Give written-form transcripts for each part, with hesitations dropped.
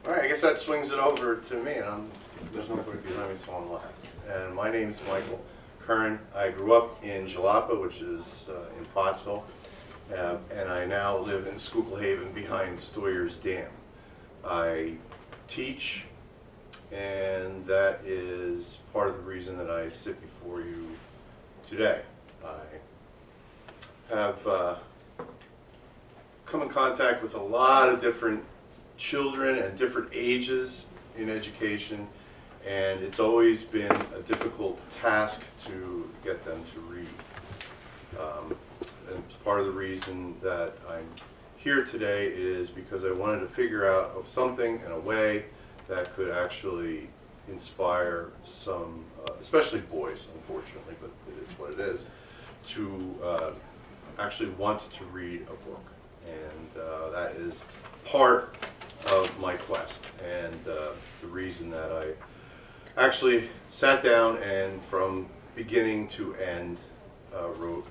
All right, I guess that swings it over to me, and there's nobody behind me, so I'm last. And my name is Michael Curren. I grew up in Jalapa, which is in Pottsville, and I now live in Schuylkill Haven behind Stoyers Dam. I teach, and that is part of the reason that I sit before you today. I have come in contact with a lot of different children and different ages in education, and it's always been a difficult task to get them to read. And part of the reason that I'm here today is because I wanted to figure out something in a way that could actually inspire some, especially boys, unfortunately, but it is what it is, to actually want to read a book. And that is part of my quest, and the reason that I actually sat down and from beginning to end wrote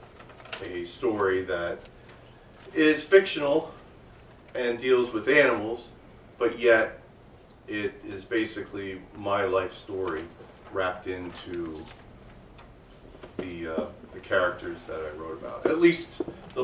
a story that is fictional and deals with animals, but yet it is basically my life story wrapped into the characters that I wrote about. At least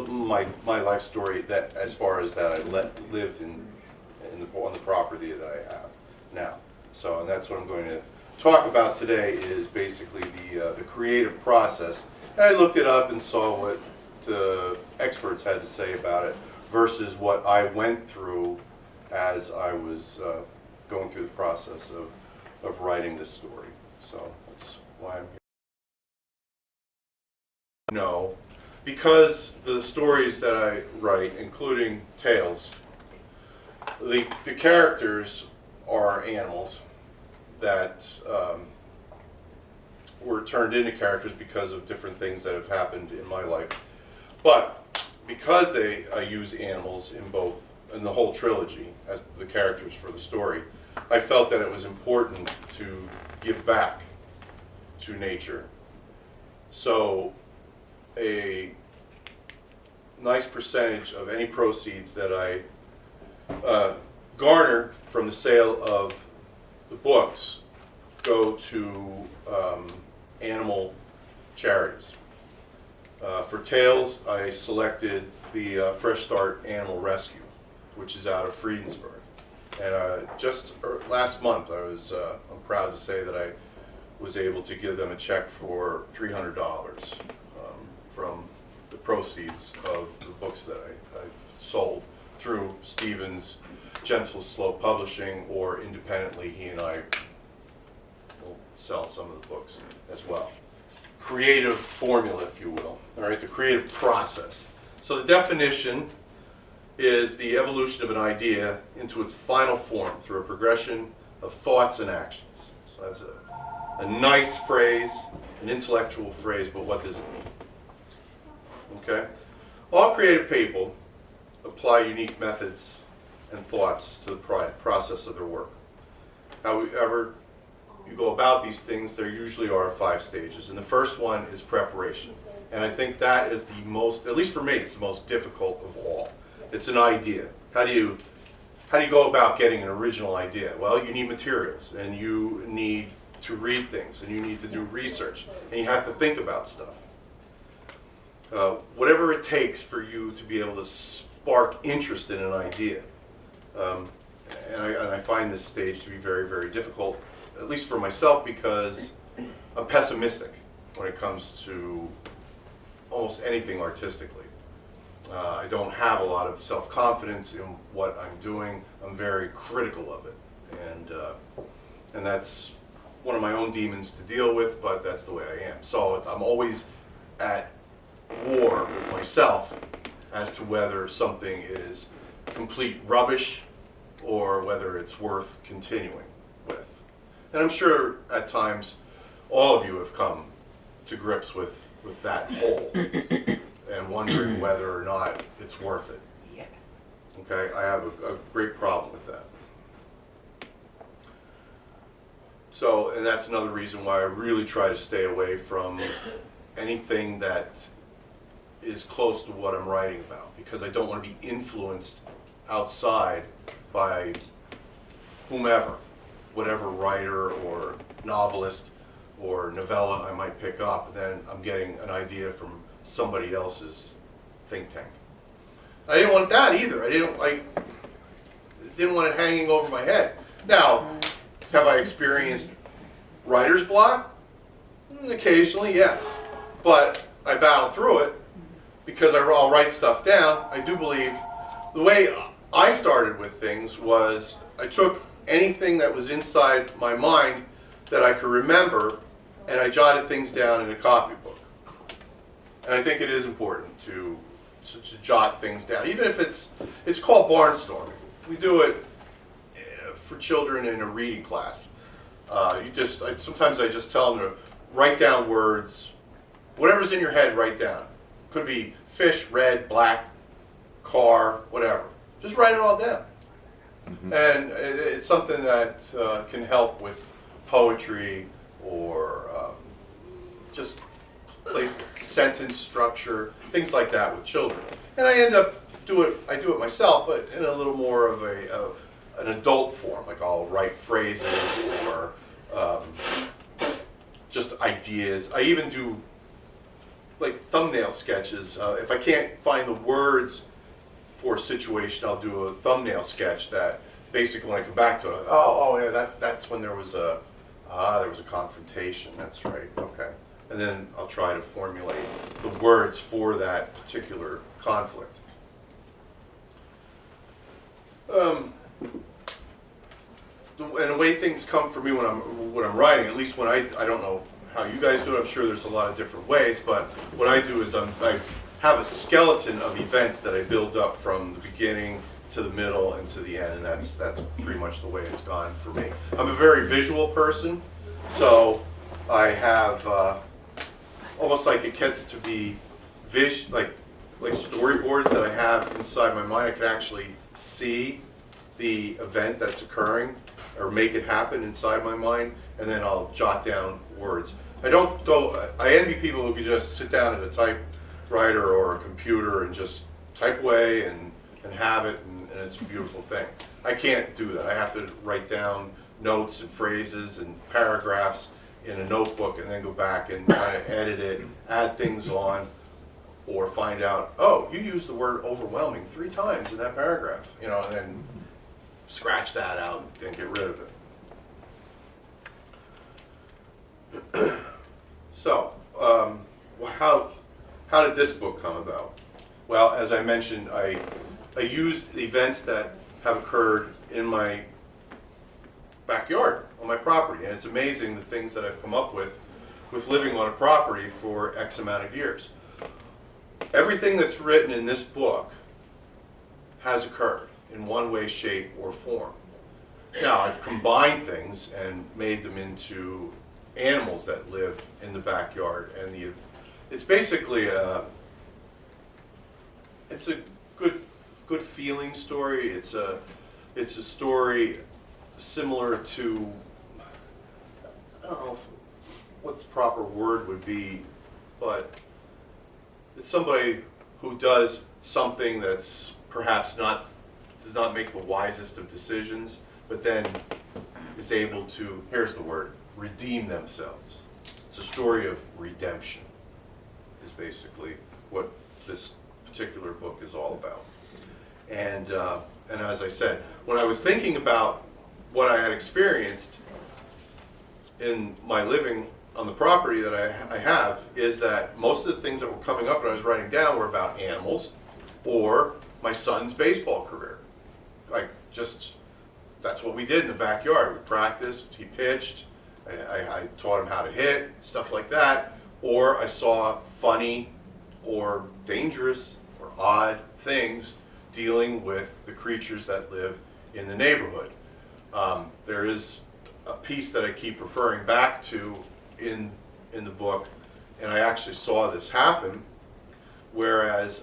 my life story, that as far as that I lived on the property that I have now. So, and that's what I'm going to talk about today, is basically the creative process. And I looked it up and saw what the experts had to say about it versus what I went through as I was going through the process of writing this story. So that's why I'm here. No, because the stories that I write, including tales, the characters are animals that were turned into characters because of different things that have happened in my life. But because I use animals in the whole trilogy as the characters for the story, I felt that it was important to give back to nature. So a nice percentage of any proceeds that I garner from the sale of the books go to animal charities. For Tales, I selected the Fresh Start Animal Rescue, which is out of Friedensburg. And just last month, I'm proud to say that I was able to give them a check for $300 from the proceeds of the books that I've sold through Stephen's Gentle Slow Publishing, or independently, he and I will sell some of the books as well. Creative formula, if you will. All right, the creative process. So the definition is the evolution of an idea into its final form through a progression of thoughts and actions. So that's a nice phrase, an intellectual phrase, but what does it mean? Okay? All creative people apply unique methods and thoughts to the process of their work. However you go about these things, there usually are 5 stages. And the first one is preparation. And I think that is the most, at least for me, it's the most difficult of all. It's an idea. How do you go about getting an original idea? Well, you need materials, and you need to read things, and you need to do research, and you have to think about stuff. Whatever it takes for you to be able to spark interest in an idea. And I find this stage to be very, very difficult, at least for myself, because I'm pessimistic when it comes to almost anything artistically. I don't have a lot of self-confidence in what I'm doing. I'm very critical of it, and that's one of my own demons to deal with, but that's the way I am. So I'm always at war with myself as to whether something is complete rubbish or whether it's worth continuing with. And I'm sure at times all of you have come to grips with that whole and wondering whether or not it's worth it. Yeah. Okay, I have a great problem with that. So, and that's another reason why I really try to stay away from anything that is close to what I'm writing about, because I don't want to be influenced outside by whomever, whatever writer or novelist or novella I might pick up, then I'm getting an idea from somebody else's think tank. I didn't want that either. I didn't want it hanging over my head. Now, have I experienced writer's block? Occasionally, yes. But I battle through it because I'll write stuff down. I do believe the way I started with things was I took anything that was inside my mind that I could remember and I jotted things down in a copybook. And I think it is important to jot things down, even if it's called barnstorming. We do it for children in a reading class. Sometimes I just tell them to write down words, whatever's in your head, write down. Could be fish, red, black, car, whatever. Just write it all down. Mm-hmm. And it's something that can help with poetry or just sentence structure, things like that with children. And I do it myself, but in a little more of an adult form. Like I'll write phrases or just ideas. I even do like thumbnail sketches. If I can't find the words for a situation, I'll do a thumbnail sketch that basically when I come back to it, yeah, that's when there was a confrontation. That's right. Okay. And then I'll try to formulate the words for that particular conflict. And the way things come for me when I'm writing, at least when I don't know how you guys do it, I'm sure there's a lot of different ways, but what I do is I have a skeleton of events that I build up from the beginning to the middle and to the end, and that's pretty much the way it's gone for me. I'm a very visual person, so I have almost like it gets to be like storyboards that I have inside my mind. I can actually see the event that's occurring or make it happen inside my mind, and then I'll jot down words. I envy people who can just sit down at a typewriter or a computer and just type away and have it, and it's a beautiful thing. I can't do that. I have to write down notes and phrases and paragraphs in a notebook and then go back and kind of edit it, add things on, or find out, oh, you used the word overwhelming 3 times in that paragraph, and then scratch that out and get rid of it. So, how did this book come about? Well, as I mentioned, I used events that have occurred in my backyard, on my property, and it's amazing the things that I've come up with living on a property for X amount of years. Everything that's written in this book has occurred in one way, shape, or form. Now, I've combined things and made them into animals that live in the backyard, and it's basically it's a good feeling story. It's a story similar to, I don't know what the proper word would be, but it's somebody who does something that's perhaps does not make the wisest of decisions, but then is able to, here's the word, redeem themselves. It's a story of redemption, is basically what this particular book is all about. And as I said, when I was thinking about what I had experienced in my living on the property that I have, is that most of the things that were coming up when I was writing down were about animals or my son's baseball career. That's what we did in the backyard. We practiced, he pitched, I taught him how to hit, stuff like that. Or I saw funny or dangerous or odd things dealing with the creatures that live in the neighborhood. There is a piece that I keep referring back to in the book, and I actually saw this happen, whereas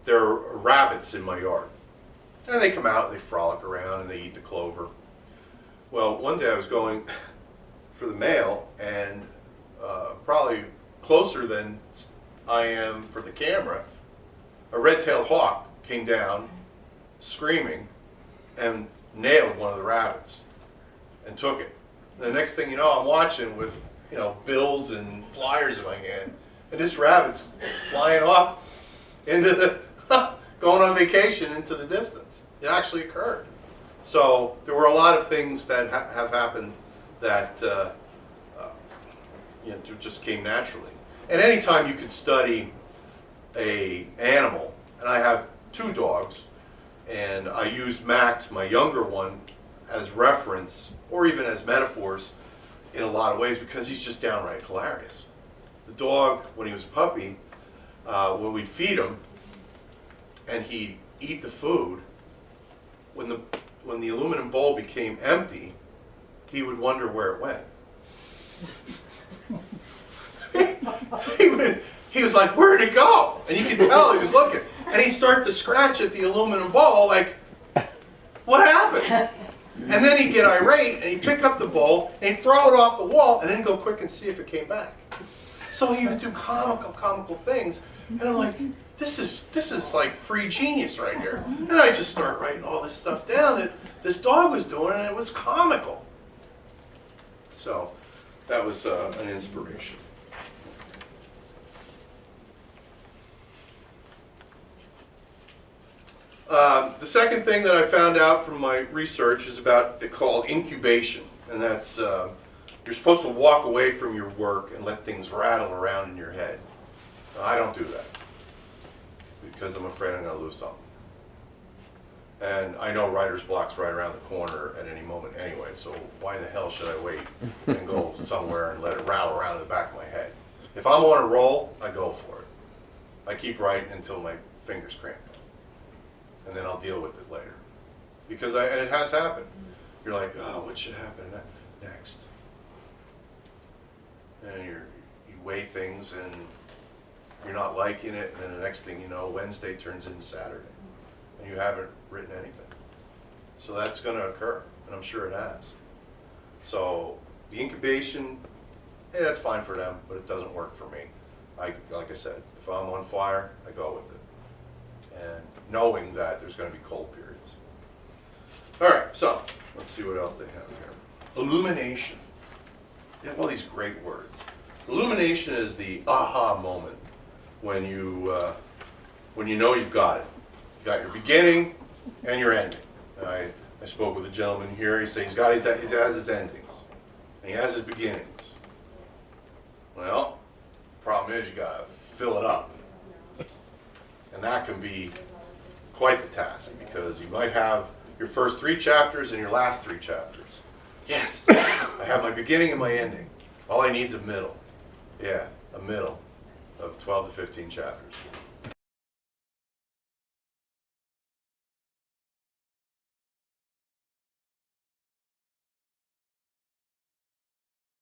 there are rabbits in my yard. And they come out and they frolic around and they eat the clover. Well, one day I was going for the mail, and probably closer than I am for the camera, a red-tailed hawk came down screaming and nailed one of the rabbits and took it. And the next thing you know, I'm watching with, bills and flyers in my hand, and this rabbit's flying off into the, going on vacation into the distance. It actually occurred. So there were a lot of things that have happened that just came naturally. And anytime you can study a animal, and I have 2 dogs, and I used Max, my younger one, as reference or even as metaphors in a lot of ways because he's just downright hilarious. The dog, when he was a puppy, when we'd feed him and he'd eat the food, when the aluminum bowl became empty, he would wonder where it went. He was like, where'd it go? And you could tell he was looking. And he'd start to scratch at the aluminum bowl like, what happened? And then he'd get irate and he'd pick up the bowl and he'd throw it off the wall and then he'd go quick and see if it came back. So he would do comical things. And I'm like, this is like free genius right here. And I just start writing all this stuff down that this dog was doing, and it was comical. So that was an inspiration. The second thing that I found out from my research is about called incubation, and that's you're supposed to walk away from your work and let things rattle around in your head. Now, I don't do that because I'm afraid I'm going to lose something. And I know writer's block's right around the corner at any moment anyway, so why the hell should I wait and go somewhere and let it rattle around in the back of my head? If I'm on a roll, I go for it. I keep writing until my fingers cramp. And then I'll deal with it later. Because and it has happened. You're like, oh, what should happen next? And you weigh things and you're not liking it, and then the next thing you know, Wednesday turns into Saturday. And you haven't written anything. So that's going to occur, and I'm sure it has. So the incubation, hey, that's fine for them, but it doesn't work for me. Like I said, if I'm on fire, I go with it. And knowing that there's going to be cold periods. All right, so let's see what else they have here. Illumination. They have all these great words. Illumination is the aha moment when you know you've got it. You got your beginning and your ending. I spoke with a gentleman here. He said he has his endings and he has his beginnings. Well, the problem is you got to fill it up. And that can be quite the task because you might have your first 3 chapters and your last 3 chapters. Yes, I have my beginning and my ending. All I need is a middle. Yeah, a middle of 12 to 15 chapters.